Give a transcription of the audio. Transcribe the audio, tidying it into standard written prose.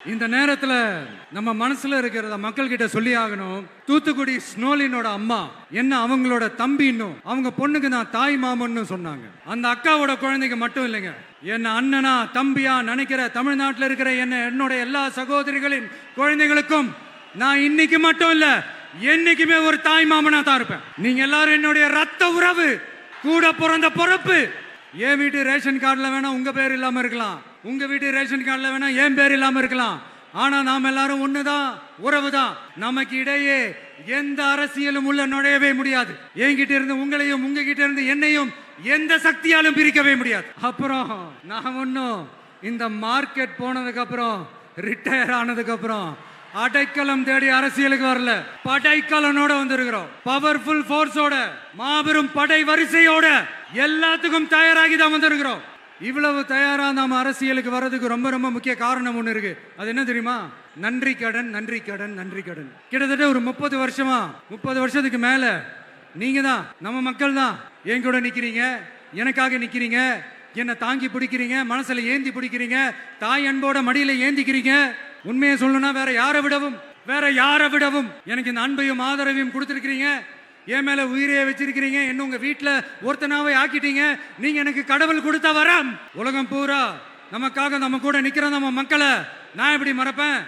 இந்த நேரத்துல நம்ம மனசுல இருக்கிறத மக்கள் கிட்ட சொல்லி ஆகணும். தூத்துக்குடி ஸ்னோலினோட அம்மா என்ன அவங்களோட தம்பி, இன்னும் அவங்க பொண்ணுக்கு நான் தாய் மாமன்னு சொன்னாங்க. அந்த அக்காவோட குழந்தைக்கு மட்டும் இல்லைங்க, என்ன அண்ணனா தம்பியா நினைக்கிற தமிழ்நாட்டில் இருக்கிற என்னோட எல்லா சகோதரிகளின் குழந்தைகளுக்கும் நான் இன்னைக்கு மட்டும் இல்ல, என்னைக்குமே ஒரு தாய் மாமனா தான் இருப்பேன். நீங்க எல்லாரும் என்னுடைய ரத்த உறவு, கூட பிறந்த பொறுப்பு. என் வீட்டு ரேஷன் கார்டுல வேணா உங்க பேர் இல்லாம இருக்கலாம், உங்க வீட்டு ரேஷன் கார்டுல வேணா என் பேர் இல்லாம இருக்கலாம். ஆனா நாம் எல்லாரும் ஒண்ணுதான், உறவுதான். நமக்கு இடையே எந்த அரசியலும் உள்ள நுழையவே முடியாது. என்கிட்ட இருந்து உங்களையும் உங்ககிட்ட இருந்து என்னையும் எந்த சக்தியாலும் பிரிக்கவே முடியாது. அப்புறம் நான் ஒன்னும் இந்த மார்க்கெட் போனதுக்கு அப்புறம், ரிட்டையர் ஆனதுக்கு அப்புறம் அடைக்கலம் தேடி அரசியலுக்கு வரல, படைக்கலனோட வந்திருக்கிறோம். பவர்ஃபுல் போர்ஸோட, மாபெரும் படை வரிசையோட, எல்லாத்துக்கும் தயாராகி தான் வந்திருக்கிறோம். இவ்வளவு தயாரா நாம அரசியலுக்கு வர்றதுக்கு ரொம்ப ரொம்ப முக்கிய காரணம் ஒண்ணு இருக்கு. அது என்ன தெரியுமா? நன்றி கடன், நன்றி கடன், நன்றி கடன். கிட்டத்தட்ட ஒரு 30 வருஷமா, 30 வருஷத்துக்கு மேல நீங்க தான், நம்ம மக்கள் தான் என் கூட நிக்கிறீங்க, எனக்காக நிக்கிறீங்க, என்னை தாங்கி பிடிக்கிறீங்க, மனசுல ஏந்தி பிடிக்கிறீங்க, தாய் அன்போட மடியில ஏந்திக்கிறீங்க. உண்மையை சொல்லணும்னா வேற யாரை விடவும் எனக்கு இந்த அன்பையும் ஆதரவையும் கொடுத்துருக்கிறீங்க. என் மேல உயிரையே வச்சிருக்கிறீங்க. என்ன உங்க வீட்டுல ஒருத்தனாவே ஆக்கிட்டீங்க. நீங்க எனக்கு கடவுள் கொடுத்த வரம். உலகம் பூரா நமக்காக நம்ம கூட நிக்கிற நம்ம மக்களை நான் எப்படி மறப்பேன்?